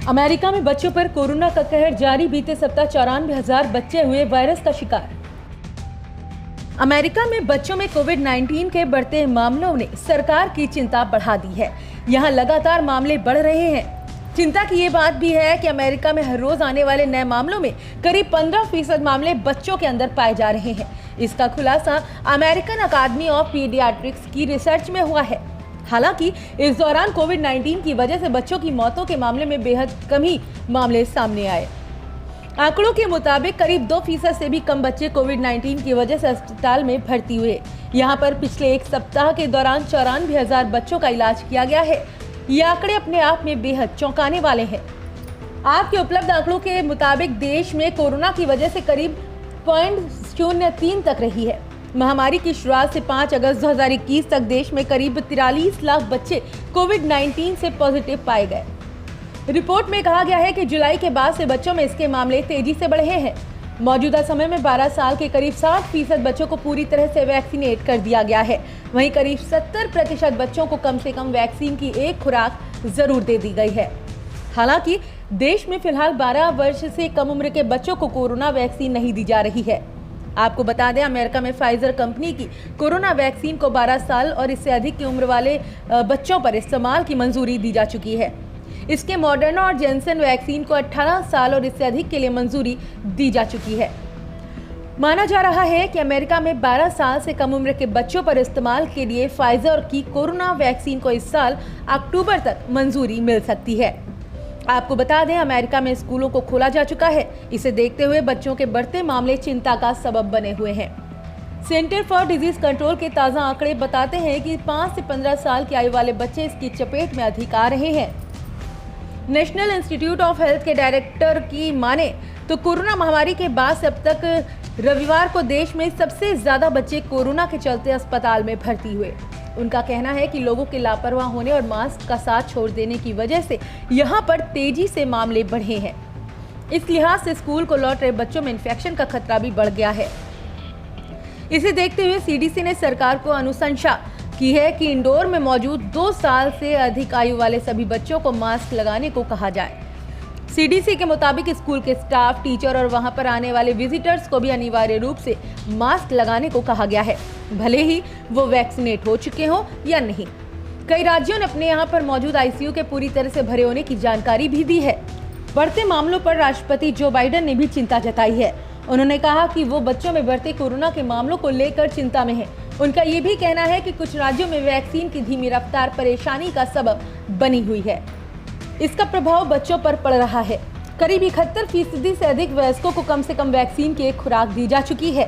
America में बच्चों पर कोरोना का कहर जारी। बीते सप्ताह 94,000 बच्चे हुए वायरस का शिकार। अमेरिका में बच्चों में कोविड-19 के बढ़ते मामलों ने सरकार की चिंता बढ़ा दी है। यहाँ लगातार मामले बढ़ रहे हैं। चिंता की ये बात भी है कि अमेरिका में हर रोज आने वाले नए मामलों में करीब 15% मामले बच्चों के अंदर पाए जा रहे हैं। इसका खुलासा अमेरिकन अकादमी ऑफ पीडियाट्रिक्स की रिसर्च में हुआ है। हालांकि इस दौरान कोविड-19 की वजह से बच्चों की मौतों के मामले में बेहद कम ही मामले सामने आए। आंकड़ों के मुताबिक करीब 2% से भी कम बच्चे कोविड-19 की वजह से अस्पताल में भर्ती हुए। यहाँ पर पिछले एक सप्ताह के दौरान 94,000 बच्चों का इलाज किया गया है। ये आंकड़े अपने आप में बेहद चौंकाने वाले हैं। आपके उपलब्ध आंकड़ों के मुताबिक देश में कोरोना की वजह से करीब 0.03 तक रही है। महामारी की शुरुआत से 5 अगस्त 2021 तक देश में करीब 43 लाख बच्चे कोविड-19 से पॉजिटिव पाए गए। रिपोर्ट में कहा गया है कि जुलाई के बाद से बच्चों में इसके मामले तेजी से बढ़े हैं। मौजूदा समय में 12 साल के करीब 60% बच्चों को पूरी तरह से वैक्सीनेट कर दिया गया है। वहीं करीब 70% बच्चों को कम से कम वैक्सीन की एक खुराक जरूर दे दी गई है। हालांकि देश में फिलहाल 12 वर्ष से कम उम्र के बच्चों को कोरोना वैक्सीन नहीं दी जा रही है। आपको बता दें, अमेरिका में फाइजर कंपनी की कोरोना वैक्सीन को 12 साल और इससे अधिक की उम्र वाले बच्चों पर इस्तेमाल की मंजूरी दी जा चुकी है। इसके मॉडर्ना और जेनसन वैक्सीन को 18 साल और इससे अधिक के लिए मंजूरी दी जा चुकी है। माना जा रहा है कि अमेरिका में 12 साल से कम उम्र के बच्चों पर इस्तेमाल के लिए फाइजर की कोरोना वैक्सीन को इस साल अक्टूबर तक मंजूरी मिल सकती है। आपको बता दें, अमेरिका में स्कूलों को खोला जा चुका है। इसे देखते हुए बच्चों के बढ़ते मामले चिंता का सबब बने हुए हैं। सेंटर फॉर डिजीज कंट्रोल के ताज़ा आंकड़े बताते हैं कि 5 से 15 साल की आयु वाले बच्चे इसकी चपेट में अधिक आ रहे हैं। नेशनल इंस्टीट्यूट ऑफ हेल्थ के डायरेक्टर की माने तो कोरोना महामारी के बाद से अब तक रविवार को देश में सबसे ज्यादा बच्चे कोरोना के चलते अस्पताल में भर्ती हुए। उनका कहना है कि लोगों के लापरवाह होने और मास्क का साथ छोड़ देने की वजह से यहाँ पर तेजी से मामले बढ़े हैं। इस लिहाज से स्कूल को लौट रहे बच्चों में इन्फेक्शन का खतरा भी बढ़ गया है। इसे देखते हुए सीडीसी ने सरकार को अनुशंसा की है कि इंडोर में मौजूद 2 साल से अधिक आयु वाले सभी बच्चों को मास्क लगाने को कहा जाए। सीडीसी के मुताबिक स्कूल के स्टाफ, टीचर और वहां पर आने वाले विजिटर्स को भी अनिवार्य रूप से मास्क लगाने को कहा गया है, भले ही वो वैक्सीनेट हो चुके हों या नहीं। कई राज्यों ने अपने यहाँ पर मौजूद आईसीयू के पूरी तरह से भरे होने की जानकारी भी दी है। बढ़ते मामलों पर राष्ट्रपति जो बाइडेन ने भी चिंता जताई है। उन्होंने कहा कि वो बच्चों में बढ़ते कोरोना के मामलों को लेकर चिंता में है। उनका ये भी कहना है कि कुछ राज्यों में वैक्सीन की धीमी रफ्तार परेशानी का सबब बनी हुई है। इसका प्रभाव बच्चों पर पड़ रहा है। करीब 71% से अधिक वयस्कों को कम से कम वैक्सीन की एक खुराक दी जा चुकी है।